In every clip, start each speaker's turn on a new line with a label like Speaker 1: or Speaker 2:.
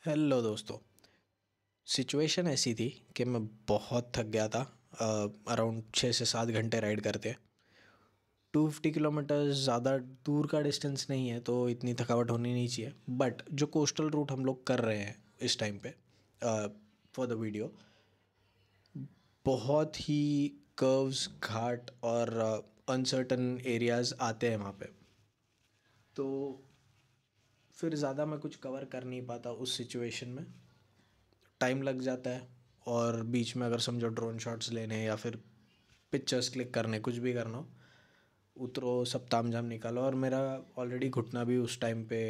Speaker 1: Hello दोस्तों। Situation ऐसी थी कि मैं बहुत थक गया था। अराउंड 6 से 7 घंटे राइड करते। 250 किलोमीटर ज़्यादा दूर का डिस्टेंस नहीं है तो इतनी थकावट होनी नहीं चाहिए, बट जो कोस्टल रूट हम लोग कर रहे हैं इस टाइम पे फॉर द वीडियो, बहुत ही कर्व्स, घाट और अनसर्टन एरियाज़ आते हैं वहाँ पे। तो फिर ज़्यादा मैं कुछ कवर कर नहीं पाता उस सिचुएशन में, टाइम लग जाता है। और बीच में अगर समझो ड्रोन शॉट्स लेने या फिर पिक्चर्स क्लिक करने, कुछ भी करना हो, उतरो सब तामझाम निकालो। और मेरा ऑलरेडी घुटना भी उस टाइम पे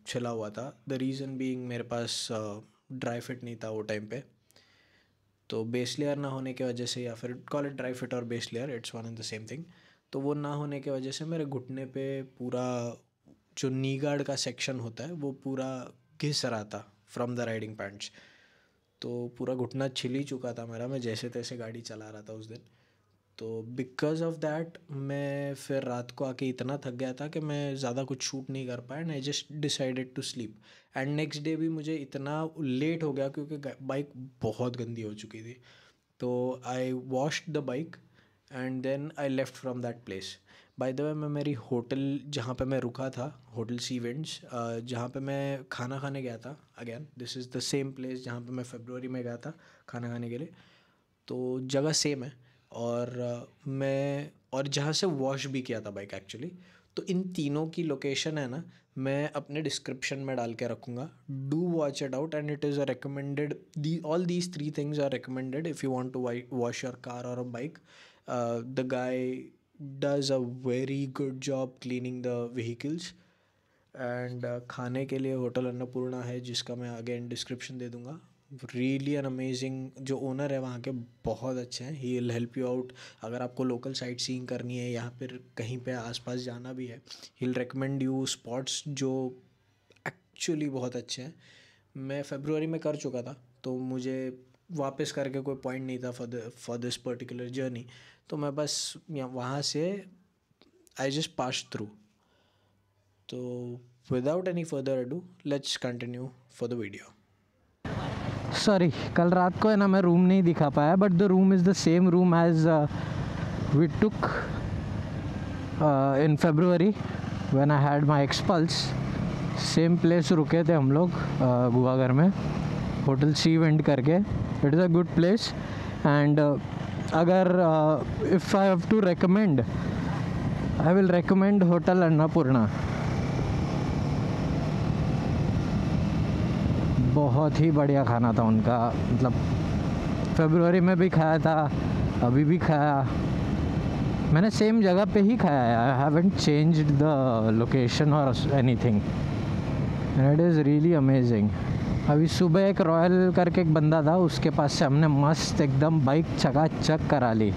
Speaker 1: छिला हुआ था। द रीज़न बीइंग मेरे पास ड्राई फिट नहीं था वो टाइम पे। तो बेस लेयर ना होने की वजह से, या फिर कॉल इट ड्राई फिट और base layer, it's one and the same thing. तो वो ना होने की वजह से मेरे घुटने पे पूरा जो नी गार्ड का सेक्शन होता है वो पूरा घिस रहा था फ्रॉम द राइडिंग पैंट्स। तो पूरा घुटना छिल ही चुका था मेरा, मैं जैसे तैसे गाड़ी चला रहा था उस दिन। तो बिकॉज ऑफ दैट मैं फिर रात को आके इतना थक गया था कि मैं ज़्यादा कुछ शूट नहीं कर पाया, and I just decided to sleep. And next day भी मुझे इतना लेट हो गया क्योंकि बाइक बहुत गंदी हो चुकी थी। तो I washed the bike and then I left from that place. By the way, मैं मेरी होटल जहाँ पे मैं रुका था, होटल सी वेंट्स, जहाँ पे मैं खाना खाने गया था, again this is the same place जहाँ पे मैं फरवरी में गया था खाना खाने के लिए। तो जगह सेम है। और मैं और जहाँ से वॉश भी किया था बाइक एक्चुअली। तो इन तीनों की लोकेशन है ना, मैं अपने डिस्क्रिप्शन में डाल के रखूँगा। Do watch it out, and it is a recommended, the all these three things are recommended if you want to wash your car और a bike. The guy does a very good job cleaning the vehicles. And खाने के लिए hotel Annapurna है, जिसका मैं again description दे दूँगा। Really an amazing, जो owner है वहाँ के, बहुत अच्छे हैं। He will help you out. अगर आपको लोकल साइट सीइंग करनी है या फिर कहीं पे आसपास जाना भी है, he will recommend you spots जो एक्चुअली बहुत अच्छे हैं। मैं फरवरी में कर चुका था तो मुझे वापस करके कोई पॉइंट नहीं था फॉर दिस पर्टिकुलर जर्नी। तो मैं बस वहाँ से आई जस्ट पास थ्रू। तो without any further ado, let's continue for the video.
Speaker 2: Sorry, कल रात को है ना मैं रूम नहीं दिखा पाया, but the room is the same room as we took in February when I had my एक्सपल्स। सेम प्लेस रुके थे हम लोग गुवाघर में, होटल सी वेंट करके। It is a good place. And अगर if I have to recommend, I will recommend hotel Annapurna. बहुत ही बढ़िया खाना था उनका, मतलब फरवरी में भी खाया था, अभी भी खाया। मैंने सेम जगह पे ही खाया है, I haven't changed the location और anything, and it is really amazing. अभी सुबह एक रॉयल करके एक बंदा था, उसके पास से हमने मस्त एकदम बाइक चकाचक करा ली।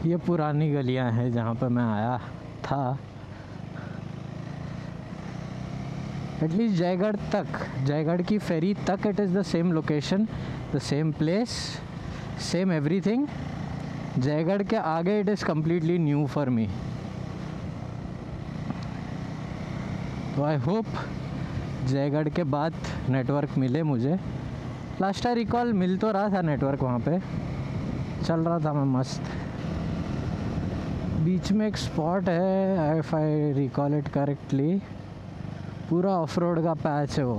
Speaker 2: ये पुरानी गलियां हैं जहाँ पे मैं आया था। एटलीस्ट जयगढ़ तक, जयगढ़ की फेरी तक, it is the same location, the same place, same everything. Jaigarh के आगे it is completely new for me. तो आई होप जयगढ़ के बाद नेटवर्क मिले मुझे। लास्ट आई रिकॉल मिल तो रहा था नेटवर्क, वहाँ पे चल रहा था मैं मस्त। बीच में एक स्पॉट है, if I recall it correctly, पूरा ऑफ रोड का पैच है वो,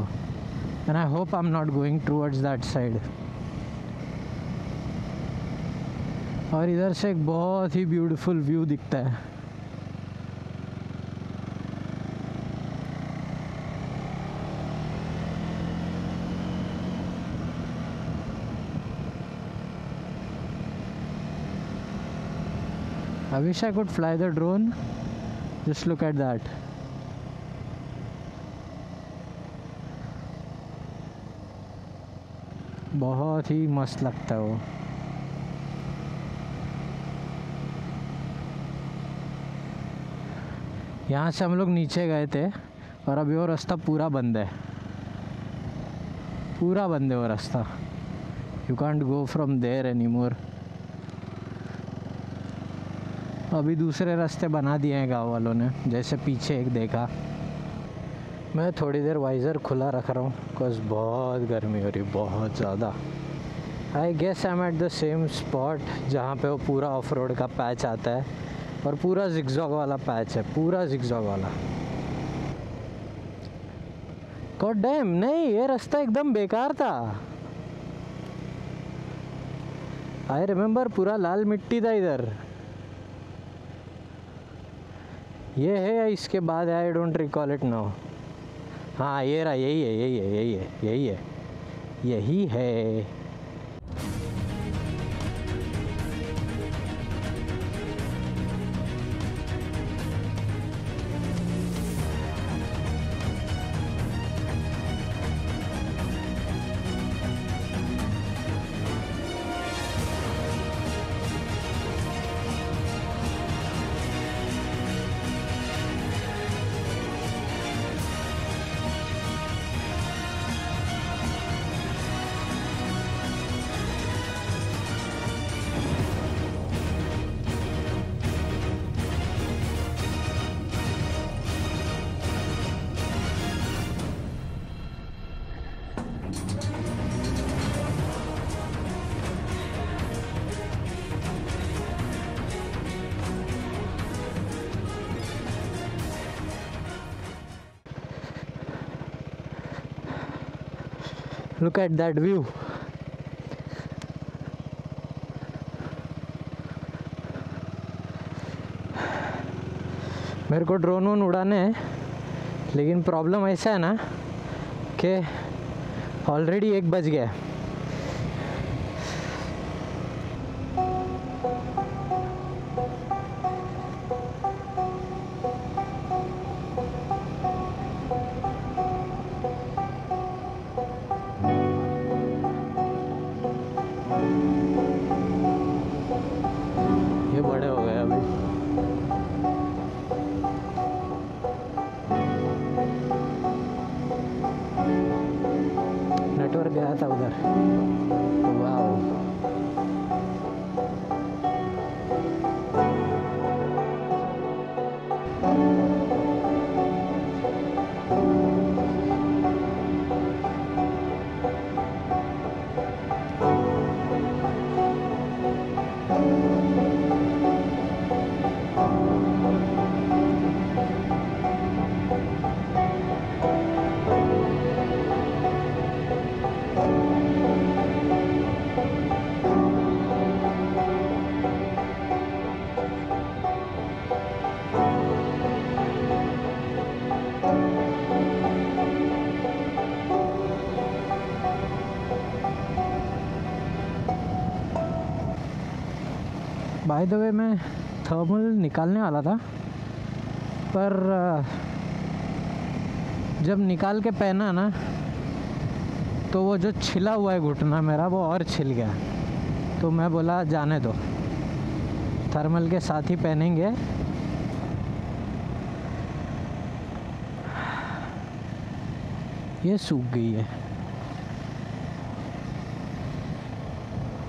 Speaker 2: and I hope I am not going towards that side. और इधर से एक बहुत ही ब्यूटीफुल व्यू दिखता है। I wish I could fly the drone. Just look at that. बहुत ही मस्त लगता है वो। यहाँ से हम लोग नीचे गए थे और अभी वो रास्ता पूरा बंद है, पूरा बंद है वो रास्ता। You can't go from there any more. अभी दूसरे रास्ते बना दिए हैं गाँव वालों ने, जैसे पीछे एक देखा। मैं थोड़ी देर वाइज़र खुला रख रहा हूँ बिकॉज बहुत गर्मी हो रही, बहुत ज़्यादा। I guess I am at the same spot जहाँ पे वो पूरा ऑफ रोड का पैच आता है और पूरा जिगजॉग वाला पैच है, पूरा जिगजॉग वाला। गॉड डैम, नहीं ये रास्ता एकदम बेकार था। आई रिमेम्बर पूरा लाल मिट्टी था इधर। ये है या इसके बाद I don't recall it now. हाँ ये रहा, यही है, यही है, यही है, यही है, यही है। Look at that view. मेरे को ड्रोन वोन उड़ाने हैं, लेकिन प्रॉब्लम ऐसा है ना कि ऑलरेडी 1 बज गया। ये बड़े हो गए अभी। नेटवर्क गया था उधर। वाओ, बाय द वे मैं थर्मल निकालने वाला था, पर जब निकाल के पहना ना तो वो जो छिला हुआ है घुटना मेरा, वो और छिल गया। तो मैं बोला जाने दो, थर्मल के साथ ही पहनेंगे। ये सूख गई है,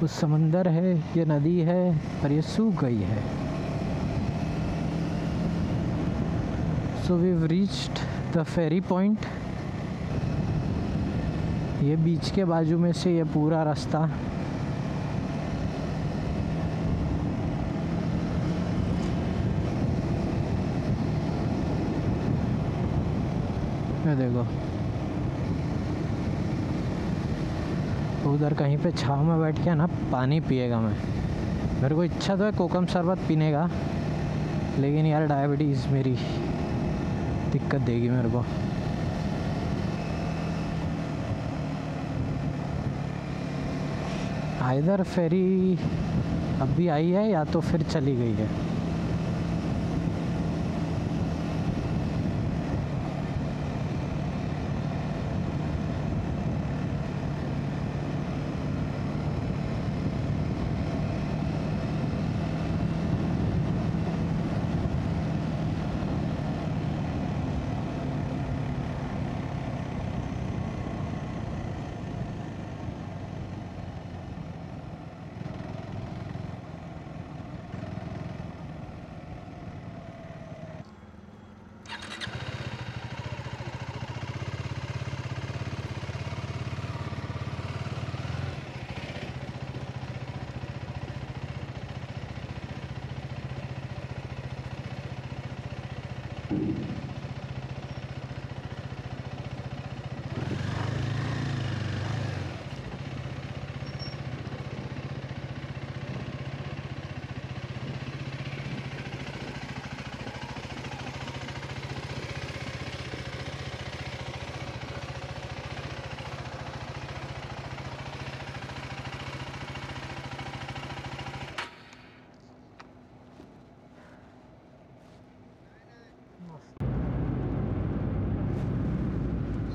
Speaker 2: उस समंदर है, ये नदी है, और ये सूख गई है। So we've reached the ferry point. ये बीच के बाजू में से ये पूरा रास्ता ये देखो, उधर कहीं पे छाँव में बैठ के ना पानी पिएगा मैं। मेरे को इच्छा तो है कोकम शरबत पीने का, लेकिन यार डायबिटीज़ मेरी दिक्कत देगी मेरे को। आइदर फेरी अभी आई है या तो फिर चली गई है।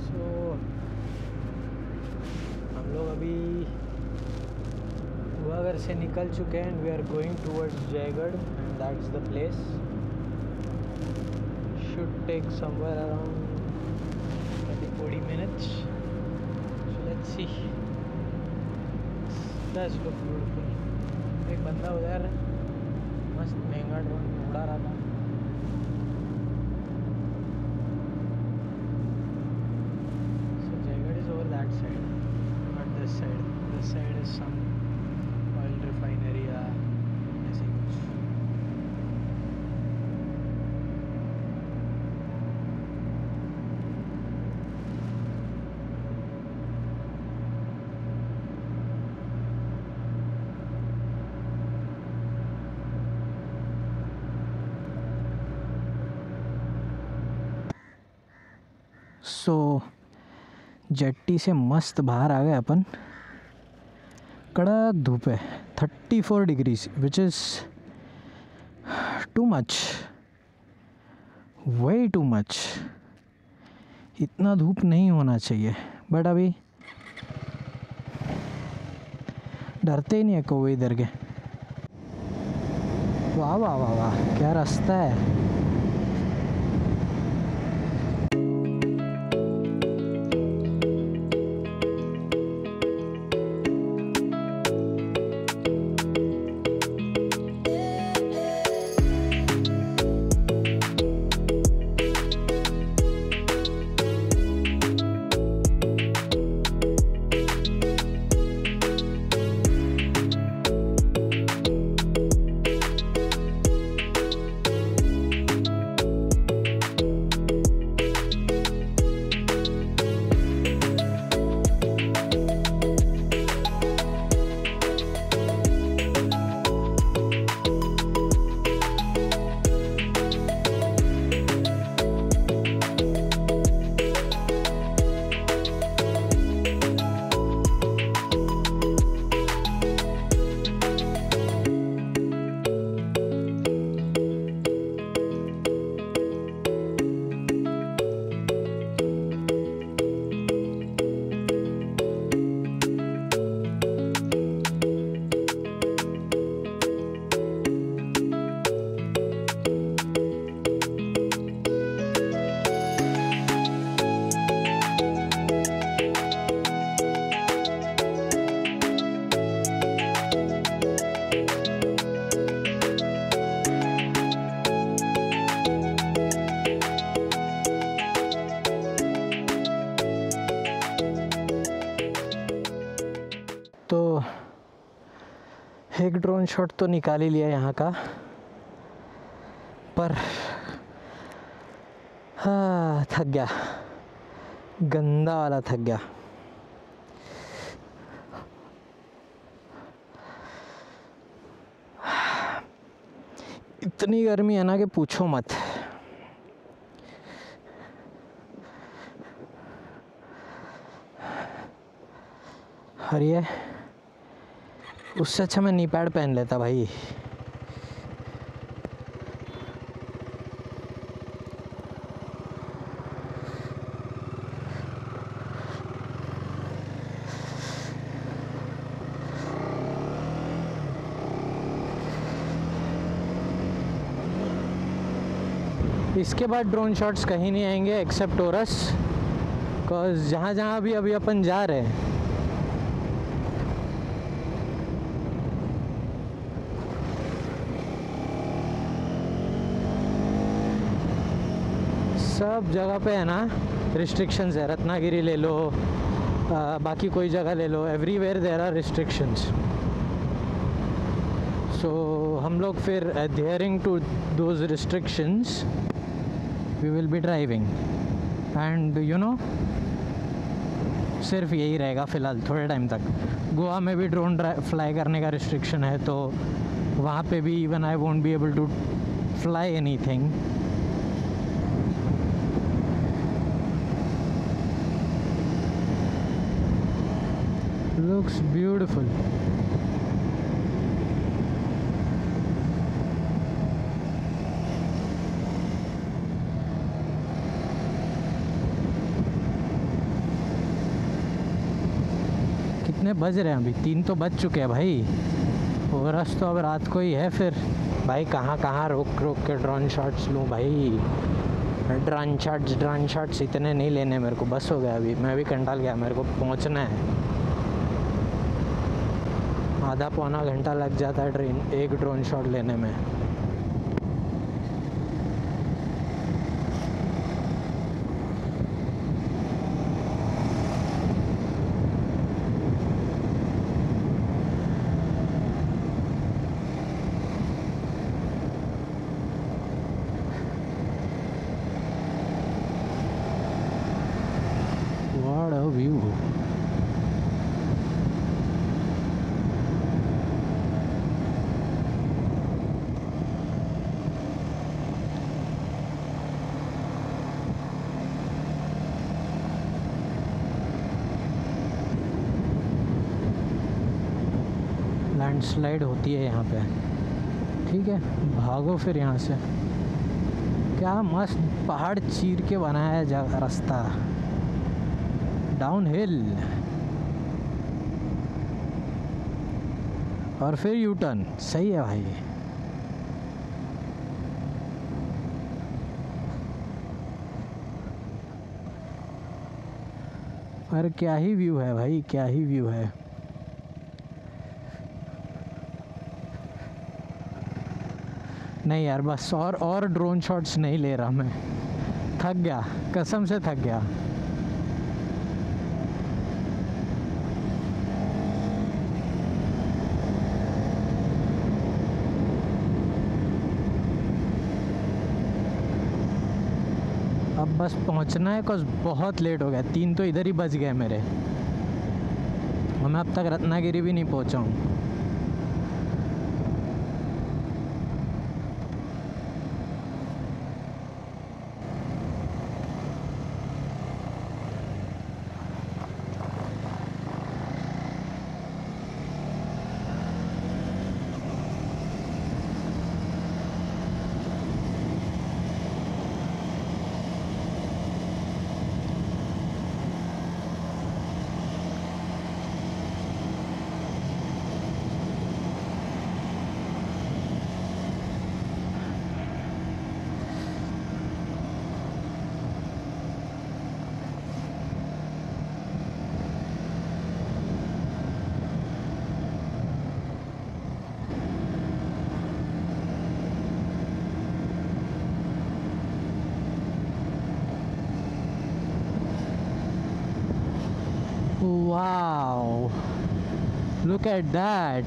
Speaker 1: सो हम लोग अभी गुहागर से निकल चुके हैं and we are going towards Jaigarh and that's the place. Should take somewhere around 30-40 minutes. So let's see. That's look beautiful. एक बंदा उधर मस्त महंगा ड्रोन उड़ा रहा था. So Jaigarh is over that side, not this side. This side is some oil refinery या ऐसे कुछ.
Speaker 2: सो जेट्टी से मस्त बाहर आ गए अपन. कड़क धूप है, 34 degrees, which is too much, way too much. इतना धूप नहीं होना चाहिए, बट अभी डरते ही नहीं है कोई इधर के. वाह वाह वाह वाह, क्या रास्ता है. तो एक ड्रोन शॉट तो निकाल ही लिया यहाँ का, पर हाँ थक गया, गंदा वाला थक गया. इतनी गर्मी है ना कि पूछो मत. और ये उससे अच्छा मैं नी पैड पहन लेता भाई. इसके बाद ड्रोन शॉट्स कहीं नहीं आएंगे एक्सेप्ट ओरस, बिकॉज जहाँ जहाँ भी अभी अपन जा रहे हैं सब जगह पे है ना रिस्ट्रिक्शंस है. रत्नागिरी ले लो, बाकी कोई जगह ले लो, एवरीवेयर देयर आर रिस्ट्रिक्शंस. सो हम लोग फिर adhering to those restrictions we will be driving and you know सिर्फ यही रहेगा फ़िलहाल थोड़े टाइम तक. गोवा में भी ड्रोन फ्लाई करने का रिस्ट्रिक्शन है, तो वहाँ पे भी even I won't be able to fly anything. Looks beautiful. कितने बज रहे हैं अभी? 3 तो बज चुके हैं भाई। और रस तो अब रात को ही है फिर। भाई कहाँ कहाँ रोक रोक के ड्रोन शॉट्स लूँ भाई। ड्रोन शॉट्स इतने नहीं लेने मेरे को, बस हो गया अभी। मैं भी कंटाल गया, मेरे को पहुँचना है। आधा पौना घंटा लग जाता है एक ड्रोन शॉट लेने में। What a view. लैंडस्लाइड होती है यहाँ पे। ठीक है, भागो फिर यहाँ से। क्या मस्त पहाड़ चीर के बनाया जा रास्ता, डाउन हिल और फिर यू टर्न। सही है भाई। अरे क्या ही व्यू है भाई, क्या ही व्यू है। नहीं यार, बस और ड्रोन शॉट्स नहीं ले रहा मैं। थक गया, कसम से थक गया। अब बस पहुंचना है, कुछ बहुत लेट हो गया। 3 तो इधर ही बज गए मेरे, और मैं अब तक रत्नागिरी भी नहीं पहुंचा हूँ। Wow, look at that.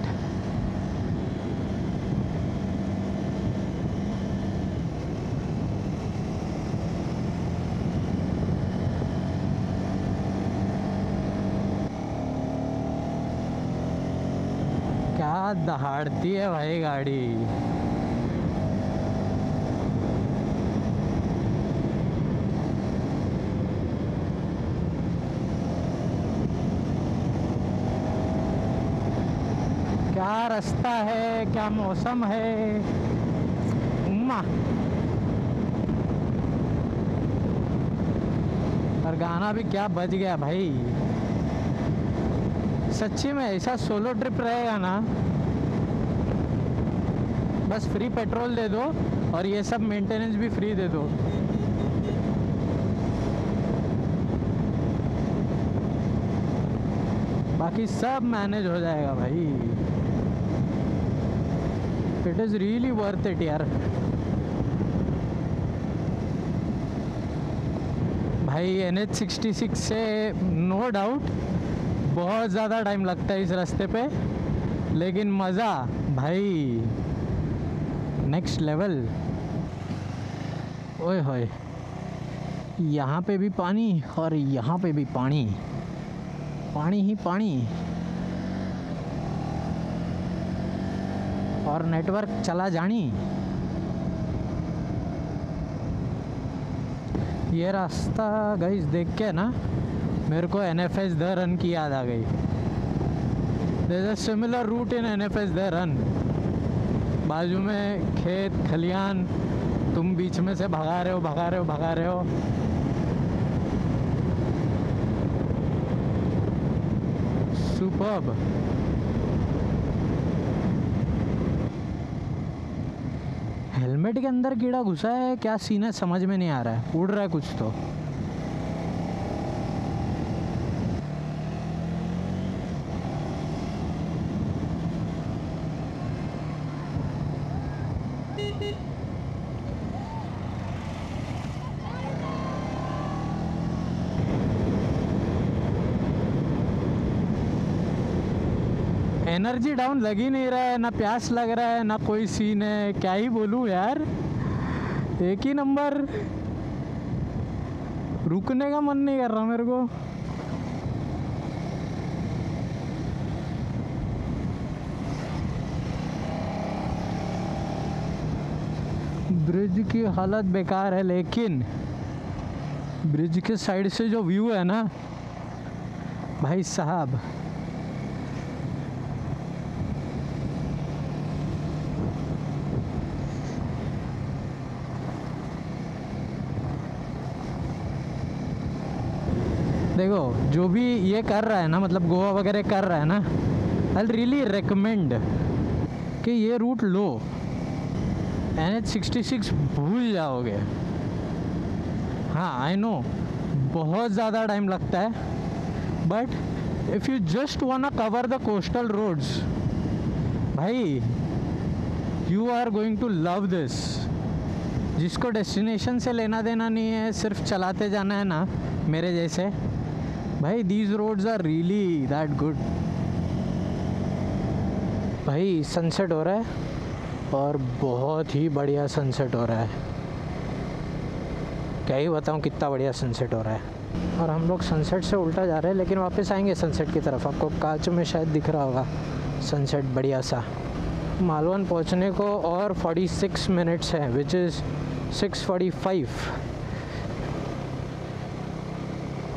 Speaker 2: क्या दहाड़ती है भाई गाड़ी। क्या रास्ता है, क्या मौसम है। उम्मा। और गाना भी क्या बज गया भाई। सच्ची में ऐसा सोलो ट्रिप रहेगा ना, बस फ्री पेट्रोल दे दो और ये सब मेंटेनेंस भी फ्री दे दो। बाकी सब मैनेज हो जाएगा भाई। It is really worth it यार। भाई NH66 से नो डाउट बहुत ज़्यादा टाइम लगता है इस रास्ते पे, लेकिन मज़ा भाई नेक्स्ट लेवल। ओए होए, यहाँ पे भी पानी और यहाँ पे भी पानी, पानी ही पानी। और नेटवर्क चला जानी। ये रास्ता गाइस देख के ना मेरे को NFS द रन की याद आ गई। There is a similar route in NFS the run. बाजू में खेत खलियान, तुम बीच में से भगा रहे हो। सुपर्ब। हेलमेट के अंदर कीड़ा घुसा है, क्या सीन है समझ में नहीं आ रहा है, उड़ रहा है कुछ तो। एनर्जी डाउन लग ही नहीं रहा है, ना प्यास लग रहा है, ना कोई सीन है, क्या ही बोलूं यार, एक ही नंबर। रुकने का मन नहीं कर रहा मेरे को। ब्रिज की हालत बेकार है, लेकिन ब्रिज के साइड से जो व्यू है ना भाई साहब, देखो जो भी ये कर रहा है ना, मतलब गोवा वगैरह कर रहा है ना, आई रियली रिकमेंड कि ये रूट लो। NH66 भूल जाओगे। हाँ आई नो बहुत ज़्यादा टाइम लगता है, but if you just wanna cover the coastal roads भाई, you are going to love this. जिसको डेस्टिनेशन से लेना देना नहीं है, सिर्फ चलाते जाना है ना मेरे जैसे, भाई these roads are really that good. भाई सनसेट हो रहा है और बहुत ही बढ़िया सनसेट हो रहा है, क्या ही बताऊँ कितना बढ़िया सनसेट हो रहा है। और हम लोग सनसेट से उल्टा जा रहे हैं, लेकिन वापस आएंगे सनसेट की तरफ। आपको कांच में शायद दिख रहा होगा सनसेट बढ़िया सा। मालवन पहुंचने को और 46 मिनट्स है, विच इज़ 6:45,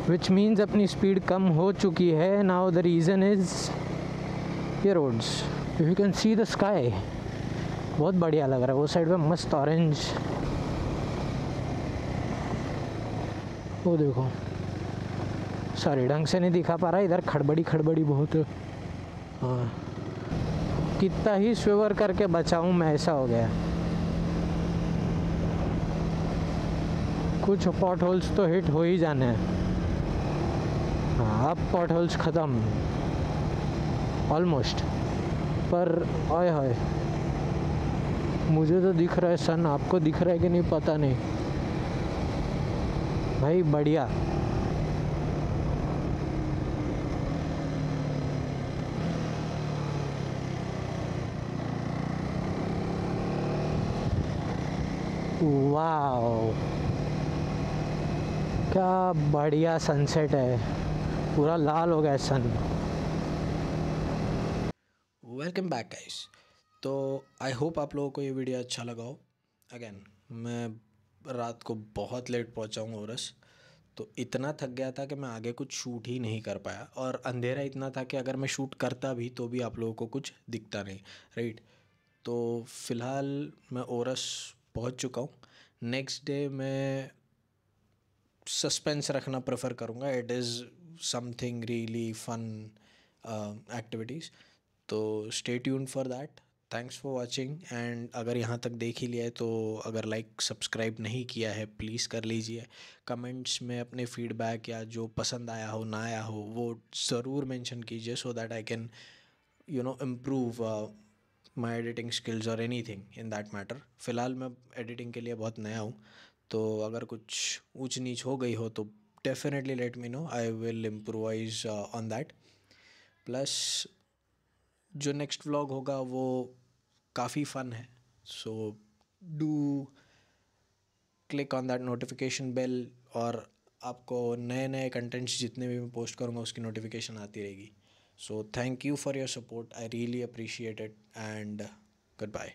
Speaker 2: विच मीन्स अपनी स्पीड कम हो चुकी है। नाउ द रीज़न इज़ ये roads. If you can see the sky, बहुत बढ़िया लग रहा है। वो साइड में मस्त ऑरेंज, वो देखो, सॉरी ढंग से नहीं दिखा पा रहा, इधर खड़बड़ी खड़बड़ी बहुत है। हाँ कितना ही स्विवर करके बचाऊं मैं, ऐसा हो गया। कुछ पॉट होल्स तो हिट हो ही जाने हैं। हाँ अब पॉट होल्स ख़त्म ऑलमोस्ट, पर आए हाय मुझे तो दिख रहा है सन, आपको दिख रहा है कि नहीं पता नहीं। भाई बढ़िया। वाओ क्या बढ़िया सनसेट है, पूरा लाल हो गया सन।
Speaker 1: Welcome back guys. तो आई होप आप लोगों को ये वीडियो अच्छा लगा हो। अगेन मैं रात को बहुत लेट पहुंचा हूँ ओरस, तो इतना थक गया था कि मैं आगे कुछ शूट ही नहीं कर पाया, और अंधेरा इतना था कि अगर मैं शूट करता भी तो भी आप लोगों को कुछ दिखता नहीं, राइट। तो फ़िलहाल मैं ओरस पहुंच चुका हूँ। नेक्स्ट डे मैं सस्पेंस रखना प्रेफर करूँगा। It is something really fun activities, तो stay tuned for that. Thanks for watching, and अगर यहाँ तक देख ही लिया है तो अगर लाइक सब्सक्राइब नहीं किया है प्लीज़ कर लीजिए। कमेंट्स में अपने फीडबैक या जो पसंद आया हो ना आया हो वो ज़रूर मेंशन कीजिए, so that I can improve my editing skills और एनीथिंग इन दैट मैटर। फ़िलहाल मैं एडिटिंग के लिए बहुत नया हूँ, तो अगर कुछ ऊंच नीच हो गई हो तो definitely let me know, I will improvise on that. Plus जो नेक्स्ट व्लॉग होगा वो काफ़ी फ़न है, so do click on that notification bell, और आपको नए नए कंटेंट्स जितने भी मैं पोस्ट करूँगा उसकी नोटिफिकेशन आती रहेगी। So thank you for your support, I really appreciate it, and good bye.